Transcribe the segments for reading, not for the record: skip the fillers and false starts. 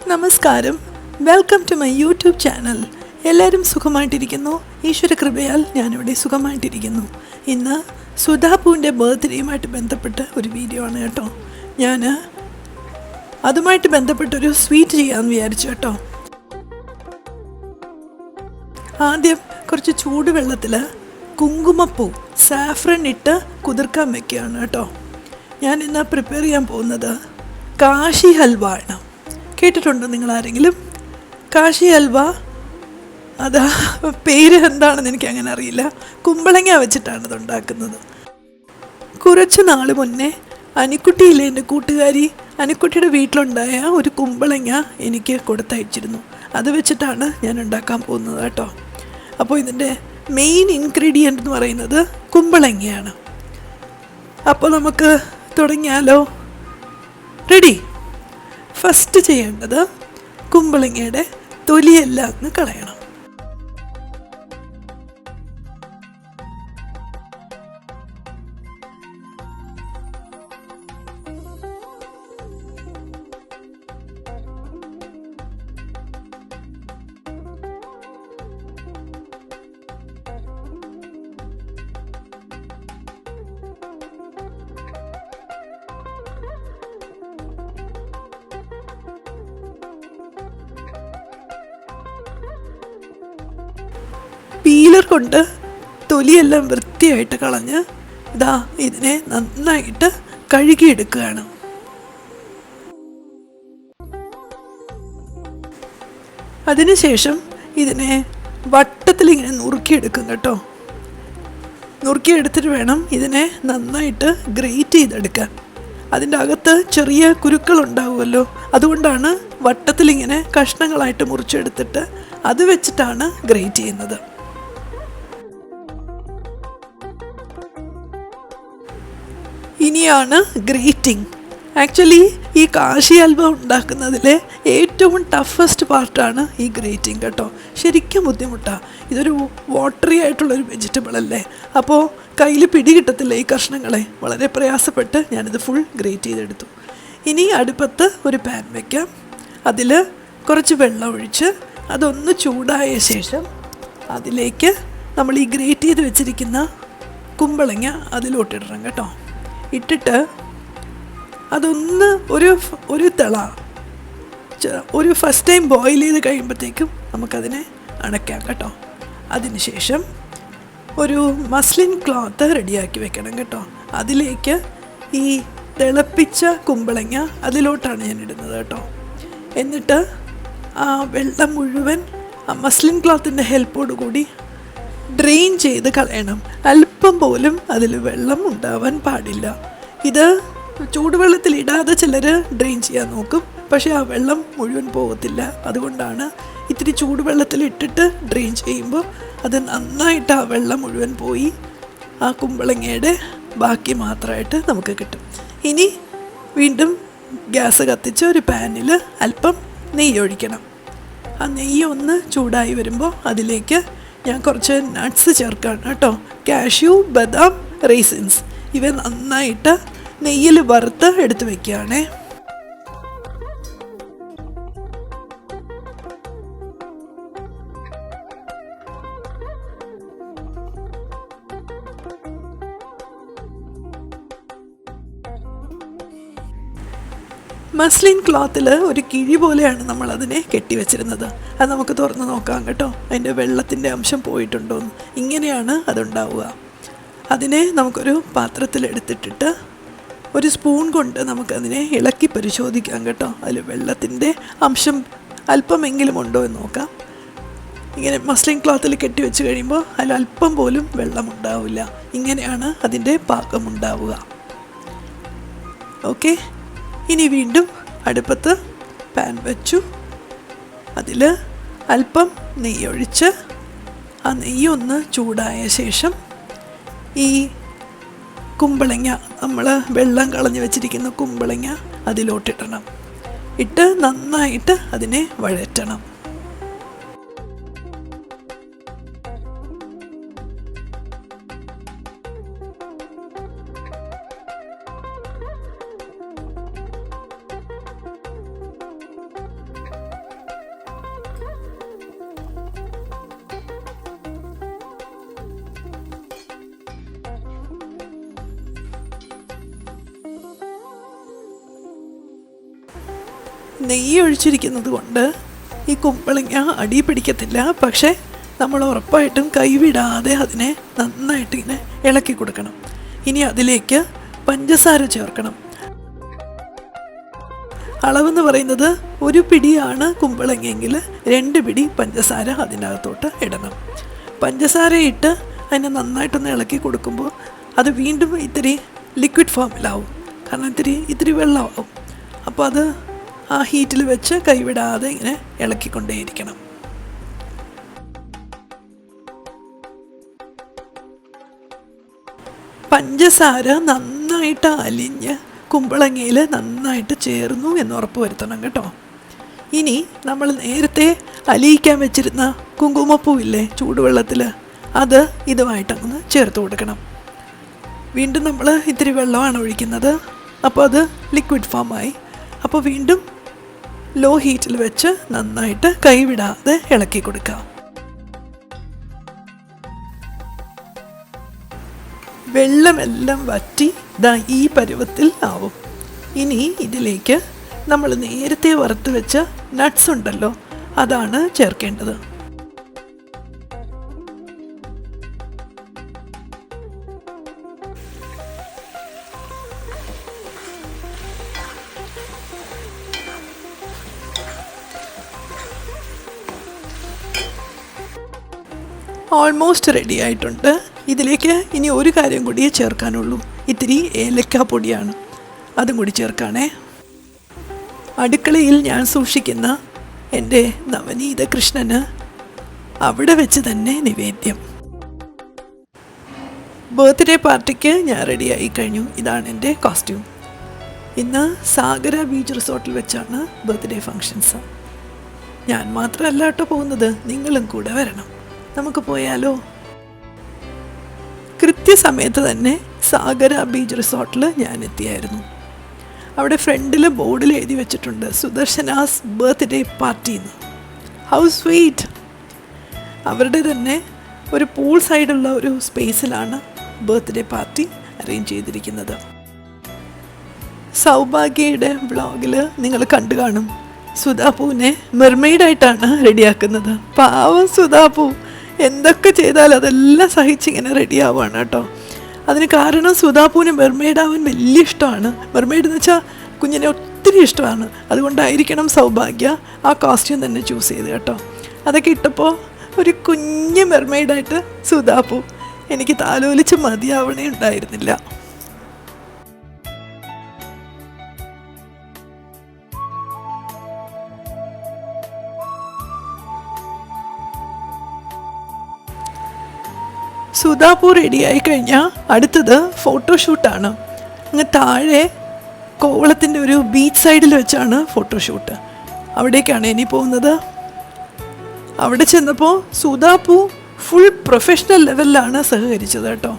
നമസ്കാരം, welcome to my YouTube channel. എല്ലാവരും സുഖമായിട്ടിരിക്കുന്നു. ഈശ്വര കൃപയാൽ ഞാനിവിടെ സുഖമായിട്ടിരിക്കുന്നു. ഇന്ന് സുധാപൂവിൻ്റെ ബർത്ത്ഡേയുമായിട്ട് ബന്ധപ്പെട്ട ഒരു വീഡിയോ ആണ് കേട്ടോ. ഞാൻ അതുമായിട്ട് ബന്ധപ്പെട്ടൊരു സ്വീറ്റ് ചെയ്യാമെന്ന് വിചാരിച്ചു കേട്ടോ. ആദ്യം കുറച്ച് ചൂടുവെള്ളത്തിൽ കുങ്കുമപ്പൂ സാഫ്രൻ ഇട്ട് കുതിർക്കാൻ വെക്കുകയാണ് കേട്ടോ. ഞാൻ ഇന്ന് പ്രിപ്പയർ ചെയ്യാൻ പോകുന്നത് കാശി ഹൽവ ആണ്. കേട്ടിട്ടുണ്ടോ നിങ്ങളാരെങ്കിലും? കാശി ഹൽവ, അതാ പേര് എന്താണെന്ന് എനിക്ക് അങ്ങനെ അറിയില്ല. കുമ്പളങ്ങ വെച്ചിട്ടാണ് ഇത് ഉണ്ടാക്കുന്നത്. കുറച്ച് നാൾ മുന്നേ അനിക്കുട്ടിയിലെ എൻ്റെ കൂട്ടുകാരി അനിക്കുട്ടിയുടെ വീട്ടിലുണ്ടായ ഒരു കുമ്പളങ്ങ എനിക്ക് കൊടുത്തയച്ചിരുന്നു. അത് വെച്ചിട്ടാണ് ഞാൻ ഉണ്ടാക്കാൻ പോകുന്നത് കേട്ടോ. അപ്പോൾ ഇതിൻ്റെ മെയിൻ ഇൻഗ്രീഡിയൻ്റ് എന്ന് പറയുന്നത് കുമ്പളങ്ങയാണ്. അപ്പോൾ നമുക്ക് തുടങ്ങിയാലോ? റെഡി? ഫസ്റ്റ് ചെയ്യേണ്ടത് കുമ്പളങ്ങയുടെ തൊലിയെല്ലാം ഒന്ന് കളയണം. പീലർ കൊണ്ട് തൊലിയെല്ലാം വൃത്തിയായിട്ട് കളഞ്ഞ് ഇതാ ഇതിനെ നന്നായിട്ട് കഴുകിയെടുക്കുകയാണ്. അതിനുശേഷം ഇതിനെ വട്ടത്തിലിങ്ങനെ നുറുക്കിയെടുക്കും കേട്ടോ. നുറുക്കിയെടുത്തിട്ട് വേണം ഇതിനെ നന്നായിട്ട് ഗ്രേറ്റ് ചെയ്തെടുക്കാൻ. അതിൻ്റെ അകത്ത് ചെറിയ കുരുക്കളുണ്ടാവുമല്ലോ, അതുകൊണ്ടാണ് വട്ടത്തിലിങ്ങനെ കഷ്ണങ്ങളായിട്ട് മുറിച്ചെടുത്തിട്ട് അത് വെച്ചിട്ടാണ് ഗ്രേറ്റ് ചെയ്യുന്നത്. ഇനിയാണ് ഗ്രേറ്റിംഗ്. ആക്ച്വലി ഈ കാശി ഹൽവ ഉണ്ടാക്കുന്നതിലെ ഏറ്റവും ടഫസ്റ്റ് പാർട്ടാണ് ഈ ഗ്രേറ്റിംഗ് കേട്ടോ. ശരിക്കും ബുദ്ധിമുട്ടാണ്. ഇതൊരു വാട്ടറി ആയിട്ടുള്ളൊരു വെജിറ്റബിൾ അല്ലേ, അപ്പോൾ കയ്യിൽ പിടികിട്ടത്തില്ല ഈ കഷ്ണങ്ങളെ. വളരെ പ്രയാസപ്പെട്ട് ഞാനിത് ഫുൾ ഗ്രേറ്റ് ചെയ്തെടുത്തു. ഇനി അടുപ്പത്ത് ഒരു പാൻ വയ്ക്കാം. അതിൽ കുറച്ച് വെള്ളം ഒഴിച്ച് അതൊന്ന് ചൂടായ ശേഷം അതിലേക്ക് നമ്മൾ ഈ ഗ്രേറ്റ് ചെയ്ത് വെച്ചിരിക്കുന്ന കുമ്പളങ്ങ അതിലോട്ടിടണം കേട്ടോ. ഇട്ടിട്ട് അതൊന്ന് ഒരു തിള ഒരു ഫസ്റ്റ് ടൈം ബോയിൽ ചെയ്ത് കഴിയുമ്പോഴത്തേക്കും നമുക്കതിനെ അണയ്ക്കാം കേട്ടോ. അതിനുശേഷം ഒരു മസ്ലിൻ ക്ലോത്ത് റെഡിയാക്കി വെക്കണം കേട്ടോ. അതിലേക്ക് ഈ തിളപ്പിച്ച കുമ്പളങ്ങ അതിലോട്ടാണ് ഞാൻ ഇടുന്നത് കേട്ടോ. എന്നിട്ട് ആ വെള്ളം മുഴുവൻ ആ മസ്ലിൻ ക്ലോത്തിൻ്റെ ഹെൽപ്പോടു കൂടി ഡ്രെയിൻ ചെയ്ത് കളയണം. അല്പം പോലും അതിൽ വെള്ളം ഉണ്ടാവാൻ പാടില്ല. ഇത് ചൂടുവെള്ളത്തിലിടാതെ ചിലർ ഡ്രെയിൻ ചെയ്യാൻ നോക്കും, പക്ഷേ ആ വെള്ളം മുഴുവൻ പോകത്തില്ല. അതുകൊണ്ടാണ് ഇത്തിരി ചൂടുവെള്ളത്തിലിട്ടിട്ട് ഡ്രെയിൻ ചെയ്യുമ്പോൾ അത് നന്നായിട്ട് ആ വെള്ളം മുഴുവൻ പോയി ആ കുമ്പളങ്ങയുടെ ബാക്കി മാത്രമായിട്ട് നമുക്ക് കിട്ടും. ഇനി വീണ്ടും ഗ്യാസ് കത്തിച്ച് ഒരു പാനിൽ അല്പം നെയ്യ് ഒഴിക്കണം. ആ നെയ്യ് ഒന്ന് ചൂടായി വരുമ്പോൾ അതിലേക്ക് ഞാൻ കുറച്ച് നട്ട്സ് ചേർക്കാണ് കേട്ടോ. കാഷ്യൂ, ബദാം, റേസിൻസ് ഇവ നന്നായിട്ട് നെയ്യിൽ വറുത്ത് എടുത്ത് വയ്ക്കുകയാണേ. മസ്ലിൻ ക്ലോത്തിൽ ഒരു കിഴി പോലെയാണ് നമ്മളതിനെ കെട്ടിവെച്ചിരുന്നത്. അത് നമുക്ക് തുറന്ന് നോക്കാം കേട്ടോ, അതിൻ്റെ വെള്ളത്തിൻ്റെ അംശം പോയിട്ടുണ്ടോയെന്ന്. ഇങ്ങനെയാണ് അതുണ്ടാവുക. അതിനെ നമുക്കൊരു പാത്രത്തിലെടുത്തിട്ടിട്ട് ഒരു സ്പൂൺ കൊണ്ട് നമുക്കതിനെ ഇളക്കി പരിശോധിക്കാം കേട്ടോ. അതിൽ വെള്ളത്തിൻ്റെ അംശം അല്പമെങ്കിലും ഉണ്ടോ എന്ന് നോക്കാം. ഇങ്ങനെ മസ്ലിൻ ക്ലോത്തിൽ കെട്ടിവെച്ച് കഴിയുമ്പോൾ അതിൽ അല്പം പോലും വെള്ളമുണ്ടാവില്ല. ഇങ്ങനെയാണ് അതിൻ്റെ പാകമുണ്ടാവുക. ഓക്കെ, ഇനി വീണ്ടും അടുപ്പത്ത് പാൻ വെച്ചു. അതിൽ അല്പം നെയ്യൊഴിച്ച് ആ നെയ്യൊന്ന് ചൂടായ ശേഷം ഈ കുമ്പളങ്ങ, നമ്മൾ വെള്ളം കളഞ്ഞ് വെച്ചിരിക്കുന്ന കുമ്പളങ്ങ അതിലോട്ടിടണം. ഇട്ട് നന്നായിട്ട് അതിനെ വഴറ്റണം. നെയ്യ് ഒഴിച്ചിരിക്കുന്നത് കൊണ്ട് ഈ കുമ്പളങ്ങ അടി പിടിക്കത്തില്ല. പക്ഷേ നമ്മൾ ഉറപ്പായിട്ടും കൈവിടാതെ അതിനെ നന്നായിട്ട് ഇങ്ങനെ ഇളക്കി കൊടുക്കണം. ഇനി അതിലേക്ക് പഞ്ചസാര ചേർക്കണം. അളവെന്ന് പറയുന്നത് 1 പിടിയാണ് കുമ്പളങ്ങയെങ്കിൽ 2 പിടി പഞ്ചസാര അതിനകത്തോട്ട് ഇടണം. പഞ്ചസാര ഇട്ട് അതിനെ നന്നായിട്ടൊന്ന് ഇളക്കി കൊടുക്കുമ്പോൾ അത് വീണ്ടും ഇത്തിരി ലിക്വിഡ് ഫോമിലാവും. കാരണം ഇത്തിരി വെള്ളമാവും. അപ്പോൾ അത് ആ ഹീറ്റിൽ വെച്ച് കൈവിടാതെ ഇങ്ങനെ ഇളക്കിക്കൊണ്ടേയിരിക്കണം. പഞ്ചസാര നന്നായിട്ട് അലിഞ്ഞ് കുമ്പളങ്ങയിൽ നന്നായിട്ട് ചേർന്നു എന്ന് ഉറപ്പ് വരുത്തണം കേട്ടോ. ഇനി നമ്മൾ നേരത്തെ അലിയിക്കാൻ വെച്ചിരുന്ന കുങ്കുമപ്പൂവില്ലേ ചൂടുവെള്ളത്തിൽ, അത് ഇതുമായിട്ടങ്ങ് ചേർത്ത് കൊടുക്കണം. വീണ്ടും നമ്മൾ ഇത്തിരി വെള്ളമാണ് ഒഴിക്കുന്നത്. അപ്പോൾ അത് ലിക്വിഡ് ഫോമായി. അപ്പോൾ വീണ്ടും ലോ ഹീറ്റിൽ വെച്ച് നന്നായിട്ട് കൈവിടാതെ ഇളക്കി കൊടുക്കുക. വെള്ളമെല്ലാം വറ്റി ഈ പരുവത്തിൽ ആവും. ഇനി ഇതിലേക്ക് നമ്മൾ നേരത്തെ വറുത്ത് വെച്ച നട്ട്സ് ഉണ്ടല്ലോ, അതാണ് ചേർക്കേണ്ടത്. ഓൾമോസ്റ്റ് റെഡി ആയിട്ടുണ്ട്. ഇതിലേക്ക് ഇനി ഒരു കാര്യം കൂടിയേ ചേർക്കാനുള്ളൂ. ഇത്തിരി ഏലക്കാപ്പൊടിയാണ്, അതും കൂടി ചേർക്കാണേ. അടുക്കളയിൽ ഞാൻ സൂക്ഷിക്കുന്ന എൻ്റെ നവനീത കൃഷ്ണന് അവിടെ വെച്ച് തന്നെ നിവേദ്യം. ബർത്ത്ഡേ പാർട്ടിക്ക് ഞാൻ റെഡിയായി കഴിഞ്ഞു. ഇതാണ് എൻ്റെ കോസ്റ്റ്യൂം. ഇന്ന് സാഗര ബീച്ച് റിസോർട്ടിൽ വെച്ചാണ് ബർത്ത്ഡേ ഫങ്ഷൻസ്. ഞാൻ മാത്രമല്ല കേട്ടോ പോകുന്നത്, നിങ്ങളും കൂടെ വരണം. നമുക്ക് പോയാലോ? കൃത്യസമയത്ത് തന്നെ സാഗര ബീച്ച് റിസോർട്ടിൽ ഞാൻ എത്തിയായിരുന്നു. അവിടെ ഫ്രണ്ടിൽ ബോർഡിൽ എഴുതി വെച്ചിട്ടുണ്ട് സുദർശനാസ് ബർത്ത്ഡേ പാർട്ടി എന്ന്. How sweet! അവരുടെ തന്നെ ഒരു പൂൾ സൈഡുള്ള ഒരു സ്പേസിലാണ് ബർത്ത്ഡേ പാർട്ടി അറേഞ്ച് ചെയ്തിരിക്കുന്നത്. സൗഭാഗ്യയുടെ വ്ളോഗിൽ നിങ്ങൾ കണ്ടു കാണും, സുധാപൂവിനെ മെർമെയ്ഡായിട്ടാണ് റെഡിയാക്കുന്നത്. പാവം സുധാപൂ എന്തൊക്കെ ചെയ്താൽ അതെല്ലാം സഹിച്ചിങ്ങനെ റെഡിയാവുകയാണ് കേട്ടോ. അതിന് കാരണം സുധാപൂവിന് മെർമെയ്ഡാവാൻ വലിയ ഇഷ്ടമാണ്. മെർമെയ്ഡ് എന്ന് വെച്ചാൽ കുഞ്ഞിനെ ഒത്തിരി ഇഷ്ടമാണ്. അതുകൊണ്ടായിരിക്കണം സൗഭാഗ്യ ആ കോസ്റ്റ്യൂം തന്നെ ചൂസ് ചെയ്ത് കേട്ടോ. അതൊക്കെ ഇട്ടപ്പോൾ ഒരു കുഞ്ഞ് മെർമെയ്ഡായിട്ട് സുധാപൂ എനിക്ക് താലോലിച്ച് മതിയാവണേ ഉണ്ടായിരുന്നില്ല. സുധാപൂ റെഡിയായി കഴിഞ്ഞാൽ അടുത്തത് ഫോട്ടോഷൂട്ടാണ്. അങ്ങ് താഴെ കോവളത്തിൻ്റെ ഒരു ബീച്ച് സൈഡിൽ വെച്ചാണ് ഫോട്ടോഷൂട്ട്. അവിടേക്കാണ് ഇനി പോകുന്നത്. അവിടെ ചെന്നപ്പോൾ സുധാപൂ ഫുൾ പ്രൊഫഷണൽ ലെവലിലാണ് സഹകരിച്ചത് കേട്ടോ.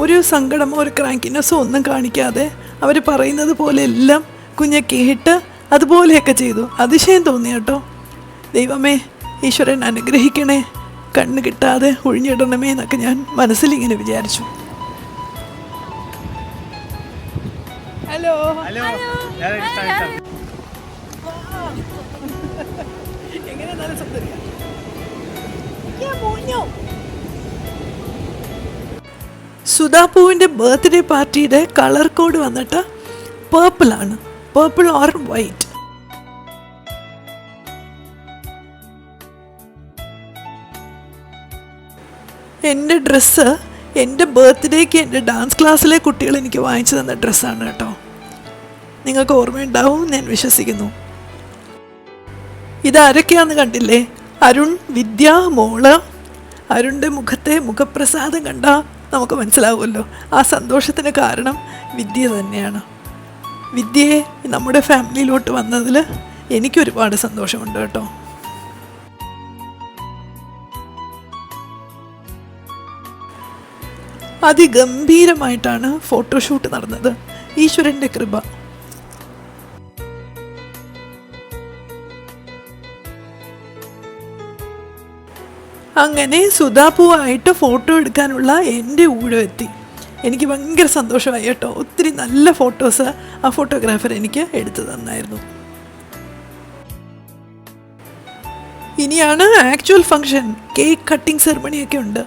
ഒരു സങ്കടമോ ഒരു ക്രാങ്കിനെസ്സോ ഒന്നും കാണിക്കാതെ അവർ പറയുന്നത് പോലെ എല്ലാം കുഞ്ഞെ കേട്ട് അതുപോലെയൊക്കെ ചെയ്തു. അതിശയം തോന്നി കേട്ടോ. ദൈവമേ, ഈശ്വരൻ അനുഗ്രഹിക്കണേ, കണ്ണ് കിട്ടാതെ ഒഴിഞ്ഞിടണമേ എന്നൊക്കെ ഞാൻ മനസ്സിലിങ്ങനെ വിചാരിച്ചു. ഹലോ എങ്ങനെ നല്ല സുന്ദരിയാ. സുധാപൂവിൻ്റെ ബർത്ത്ഡേ പാർട്ടിയുടെ കളർ കോഡ് വന്നിട്ട് പേർപ്പിളാണ്. Purple or white. എൻ്റെ ഡ്രസ്സ് എൻ്റെ ബർത്ത്ഡേക്ക് എൻ്റെ ഡാൻസ് ക്ലാസ്സിലെ കുട്ടികൾ എനിക്ക് വാങ്ങിച്ചു തന്ന ഡ്രസ്സാണ് കേട്ടോ. നിങ്ങൾക്ക് ഓർമ്മയുണ്ടാവും ഞാൻ വിശ്വസിക്കുന്നു. ഇതാരൊക്കെയാണെന്ന് കണ്ടില്ലേ? അരുൺ, വിദ്യ, മോള്. അരുണിൻ്റെ മുഖത്തെ മുഖപ്രസാദം കണ്ടാൽ നമുക്ക് മനസ്സിലാവുമല്ലോ ആ സന്തോഷത്തിന് കാരണം വിദ്യ തന്നെയാണ്. വിദ്യയെ നമ്മുടെ ഫാമിലിയിലോട്ട് വന്നതിൽ എനിക്കൊരുപാട് സന്തോഷമുണ്ട് കേട്ടോ. അതിഗംഭീരമായിട്ടാണ് ഫോട്ടോഷൂട്ട് നടന്നത്. ഈശ്വരൻ്റെ കൃപ. അങ്ങനെ സുധാപൂവായിട്ട് ഫോട്ടോ എടുക്കാനുള്ള എൻ്റെ ഊഴം എത്തി. എനിക്ക് ഭയങ്കര സന്തോഷമായി കേട്ടോ. ഒത്തിരി നല്ല ഫോട്ടോസ് ആ ഫോട്ടോഗ്രാഫർ എനിക്ക് എടുത്തു തന്നായിരുന്നു. ഇനിയാണ് ആക്ച്വൽ ഫങ്ഷൻ. കേക്ക് കട്ടിംഗ് സെറമണിയൊക്കെ ഉണ്ട്.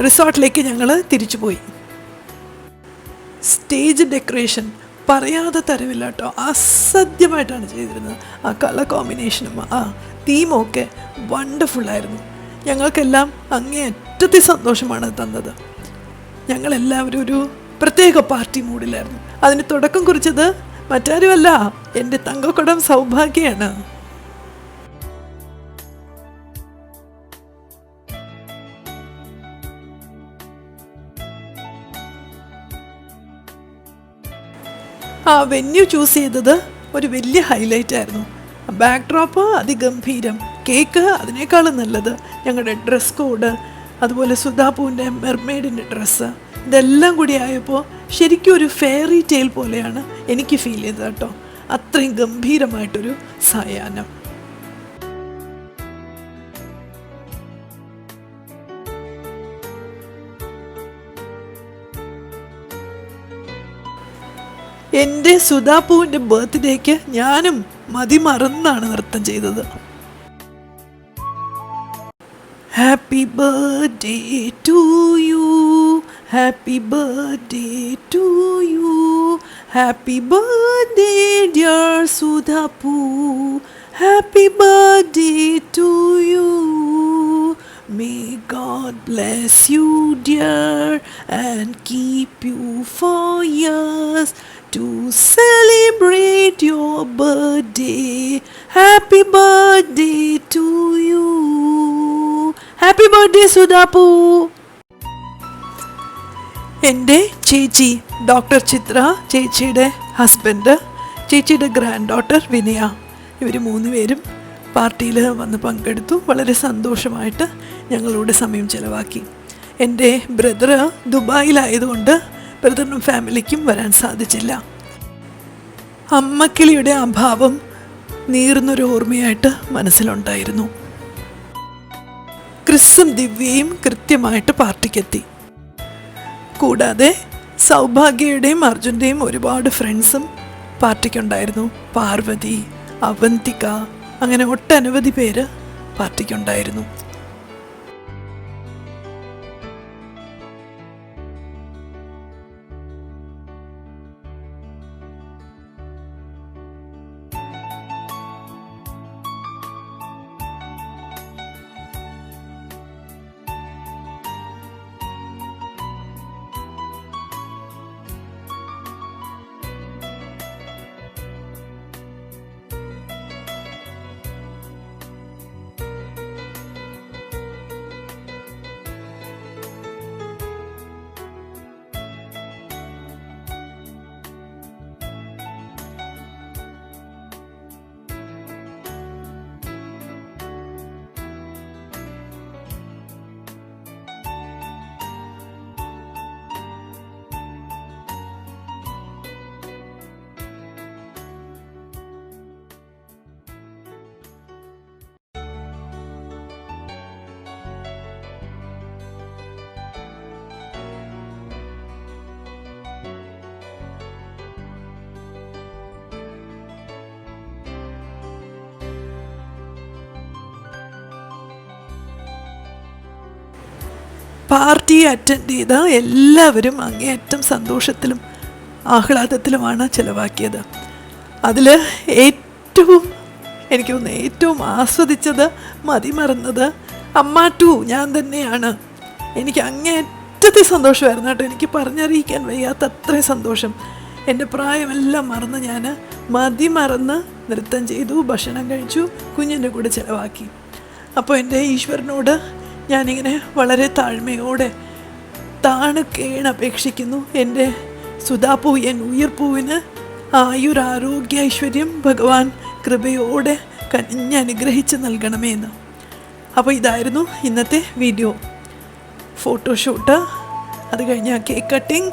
റിസോർട്ടിലേക്ക് ഞങ്ങൾ തിരിച്ചു പോയി. സ്റ്റേജ് ഡെക്കറേഷൻ പറയാതെ തരവില്ല കേട്ടോ. അസാധ്യമായിട്ടാണ് ചെയ്തിരുന്നത്. ആ കളർ കോമ്പിനേഷനും ആ തീമും ഒക്കെ വണ്ടർഫുള്ളായിരുന്നു. ഞങ്ങൾക്കെല്ലാം അങ്ങേയറ്റത്തെ സന്തോഷമാണ് തന്നത്. ഞങ്ങളെല്ലാവരും ഒരു പ്രത്യേക പാർട്ടി മൂഡിലായിരുന്നു. അതിന് തുടക്കം കുറിച്ചത് മറ്റാരുമല്ല, എൻ്റെ തങ്കക്കുടം സൗഭാഗ്യയാണ്. ആ വെന്യൂ ചൂസ് ചെയ്തത് ഒരു വലിയ ഹൈലൈറ്റ് ആയിരുന്നു. ബാക്ക് ഡ്രോപ്പ് അതിഗംഭീരം, കേക്ക് അതിനേക്കാളും നല്ലത്, ഞങ്ങളുടെ ഡ്രസ് കോഡ്, അതുപോലെ സുധാപൂവിൻ്റെ മെർമെയ്ഡിൻ്റെ ഡ്രസ്സ്, ഇതെല്ലാം കൂടി ആയപ്പോൾ ശരിക്കും ഒരു ഫെയറി ടെയിൽ പോലെയാണ് എനിക്ക് ഫീൽ ചെയ്തത് കേട്ടോ. അത്രയും ഗംഭീരമായിട്ടൊരു സായാഹ്നം. എൻ്റെ സുധാപൂവിൻ്റെ ബർത്ത്ഡേക്ക് ഞാനും മതിമറന്നാണ് നൃത്തം ചെയ്തത്. Happy birthday to you, happy birthday to you, happy birthday dear Sudhapoo, happy birthday to you. May God bless you dear and keep you for years to celebrate your birthday. Happy birthday to you. Happy birthday സുധാപൂ. എൻ്റെ ചേച്ചി doctor ചിത്ര, ചേച്ചിയുടെ husband, ചേച്ചിയുടെ grand daughter വിനയ, ഇവർ 3 പേരും പാർട്ടിയിൽ വന്ന് പങ്കെടുത്തു. വളരെ സന്തോഷമായിട്ട് ഞങ്ങളോട് സമയം ചിലവാക്കി. എൻ്റെ ബ്രദർ ദുബായിലായതുകൊണ്ട് ബ്രദറിനും ഫാമിലിക്കും വരാൻ സാധിച്ചില്ല. അമ്മക്കിളിയുടെ അഭാവം നീറുന്നൊരു ഓർമ്മയായിട്ട് മനസ്സിലുണ്ടായിരുന്നു. ക്രിസും ദിവ്യയും കൃത്യമായിട്ട് പാർട്ടിക്കെത്തി. കൂടാതെ സൗഭാഗ്യയുടെയും അർജുൻ്റെയും ഒരുപാട് ഫ്രണ്ട്സും പാർട്ടിക്കുണ്ടായിരുന്നു. പാർവതി, അവന്തിക, അങ്ങനെ ഒട്ടനവധി പേര് പാർട്ടിക്കുണ്ടായിരുന്നു. പാർട്ടി അറ്റൻഡ് ചെയ്ത എല്ലാവരും അങ്ങേയറ്റം സന്തോഷത്തിലും ആഹ്ലാദത്തിലുമാണ് ചിലവാക്കിയത്. അതിൽ ഏറ്റവും എനിക്ക് തോന്നുന്നു ഏറ്റവും ആസ്വദിച്ചത്, മതിമറന്നത് അമ്മാട്ടു ഞാൻ തന്നെയാണ്. എനിക്ക് അങ്ങേയറ്റത്തെ സന്തോഷമായിരുന്നു കേട്ടോ. എനിക്ക് പറഞ്ഞറിയിക്കാൻ വയ്യാത്ത അത്രയും സന്തോഷം. എൻ്റെ പ്രായമെല്ലാം മറന്ന് ഞാൻ മതിമറന്ന് നൃത്തം ചെയ്തു, ഭക്ഷണം കഴിച്ചു, കുഞ്ഞിൻ്റെ കൂടെ ചിലവാക്കി. അപ്പോൾ എൻ്റെ ഈശ്വരനോട് ഞാനിങ്ങനെ വളരെ താഴ്മയോടെ കേണപേക്ഷിക്കുന്നു. എൻ്റെ സുധാപൂ, എൻ ഉയിർപ്പൂവിന് ആയുരാരോഗ്യ ഐശ്വര്യം ഭഗവാൻ കൃപയോടെ കനിഞ്ഞനുഗ്രഹിച്ച് നൽകണമേ എന്ന്. അപ്പോൾ ഇതായിരുന്നു ഇന്നത്തെ വീഡിയോ. ഫോട്ടോഷൂട്ട്, അത് കഴിഞ്ഞ് കേക്ക് കട്ടിങ്,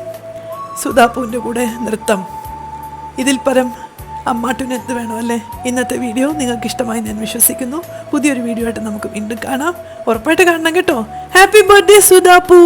സുധാപൂവിൻ്റെ കൂടെ നൃത്തം. ഇതിൽ പരം അമ്മാട്ടുവിന് എന്ത് വേണം അല്ലേ? ഇന്നത്തെ വീഡിയോ നിങ്ങൾക്ക് ഇഷ്ടമായി ഞാൻ വിശ്വസിക്കുന്നു. പുതിയൊരു വീഡിയോ ആയിട്ട് നമുക്ക് വീണ്ടും കാണാം. ഉറപ്പായിട്ട് കാണണം കേട്ടോ. Happy birthday സുധാപൂ.